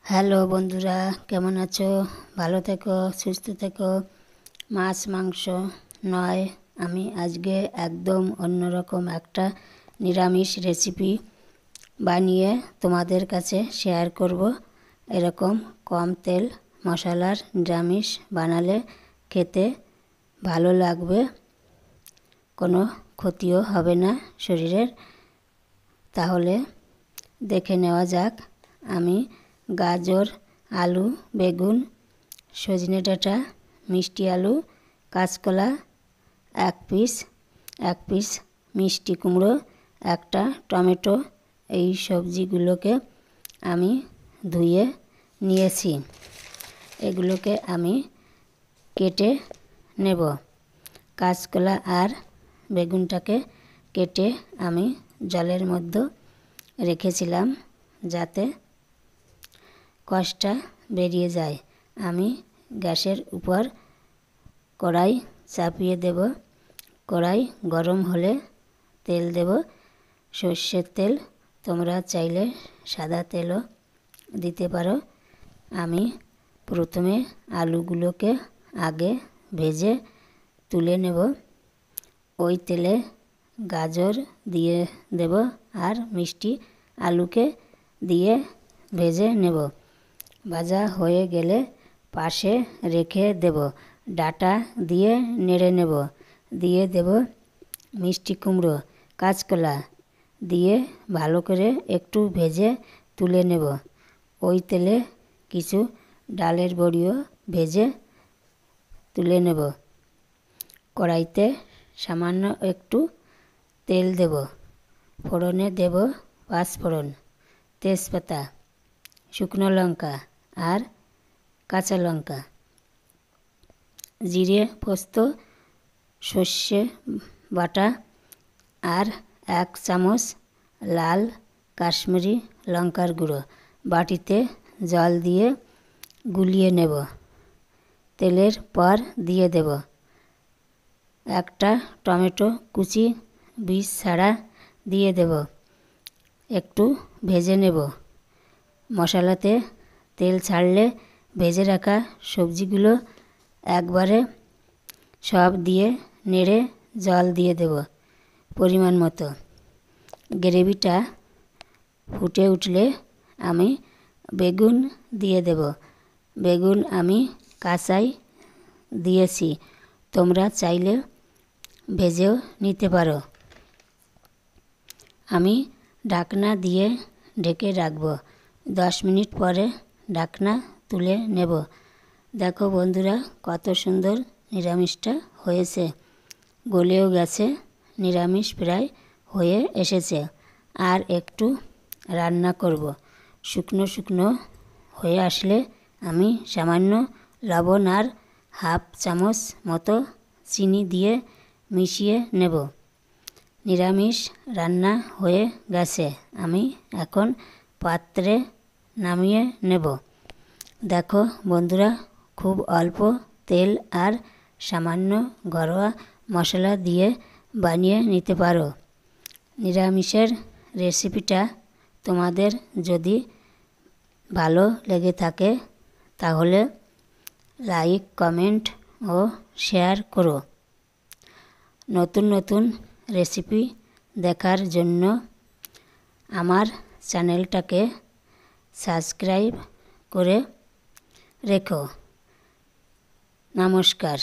Hello বন্ধুরা, কেমন আছো? ভালো থেকো, সুস্থ থেকো। মাছ মাংস নয়, আমি আজকে একদম অন্যরকম একটা নিরামিষ রেসিপি বানিয়ে তোমাদের কাছে শেয়ার করব। এরকম কম তেল মশলার নিরামিষ বানালে খেতে ভালো লাগবে, কোনো ক্ষতিও হবে না শরীরের। তাহলে দেখে নেওয়া যাক। আমি গাজর, আলু, বেগুন, সজনে ডাঁটা, মিষ্টি আলু, কাঁচকলা এক পিস, মিষ্টি কুমড়ো একটা, টমেটো, এই সবজিগুলোকে আমি ধুয়ে নিয়েছি। এগুলোকে আমি কেটে নেব। কাঁচকলা আর বেগুনটাকে কেটে আমি জলের মধ্যে রেখেছিলাম যাতে কষটা বেরিয়ে যায়। আমি গ্যাসের উপর কড়াই চাপিয়ে দেব। কড়াই গরম হলে তেল দেব, সর্ষের তেল। তোমরা চাইলে সাদা তেলও দিতে পারো। আমি প্রথমে আলুগুলোকে আগে ভেজে তুলে নেব। ওই তেলে গাজর দিয়ে দেব আর মিষ্টি আলুকে দিয়ে ভেজে নেব। ভাজা হয়ে গেলে পাশে রেখে দেব। ডাঁটা দিয়ে নেড়ে নেব। দিয়ে দেব মিষ্টি কুমড়ো, কাঁচকলা দিয়ে ভালো করে একটু ভেজে তুলে নেব। ওই তেলে কিছু ডালের বড়িও ভেজে তুলে নেব। কড়াইতে সামান্য একটু তেল দেব। ফোড়নে দেব পাঁচফোড়ন, তেজপাতা, শুকনো লঙ্কা আর কাঁচা লঙ্কা, জিরে, পোস্ত, সর্ষে বাটা আর 1 চামচ লাল কাশ্মীরি লঙ্কার গুঁড়ো বাটিতে জল দিয়ে গুলিয়ে নেব। তেলের পর দিয়ে দেব একটা টমেটো কুচি, বীজ ছাড়া দিয়ে দেব। একটু ভেজে নেব। মশলাতে তেল ছাড়লে ভেজে রাখা সবজিগুলো একবারে সব দিয়ে নেড়ে জল দিয়ে দেব পরিমাণ মতো। গ্রেভিটা ফুটে উঠলে আমি বেগুন দিয়ে দেব। বেগুন আমি কাঁচাই দিয়েছি, তোমরা চাইলে ভেজেও নিতে পারো। আমি ঢাকনা দিয়ে ঢেকে রাখব। 10 মিনিট পরে ঢাকনা তুলে নেব। দেখো বন্ধুরা, কত সুন্দর নিরামিষটা হয়েছে, গলেও গেছে। নিরামিষ প্রায় হয়ে এসেছে। আর একটু রান্না করব। শুকনো শুকনো হয়ে আসলে আমি সামান্য লবণ আর 1/2 চামচ মতো চিনি দিয়ে মিশিয়ে নেব। নিরামিষ রান্না হয়ে গেছে। আমি এখন পাত্রে নামিয়ে নেব। দেখো বন্ধুরা, খুব অল্প তেল আর সামান্য ঘরোয়া মশলা দিয়ে বানিয়ে নিতে পারো। নিরামিষের রেসিপিটা তোমাদের যদি ভালো লেগে থাকে তাহলে লাইক, কমেন্ট ও শেয়ার করো। নতুন নতুন রেসিপি দেখার জন্য আমার চ্যানেলটাকে সাবস্ক্রাইব করে রেখো। নমস্কার।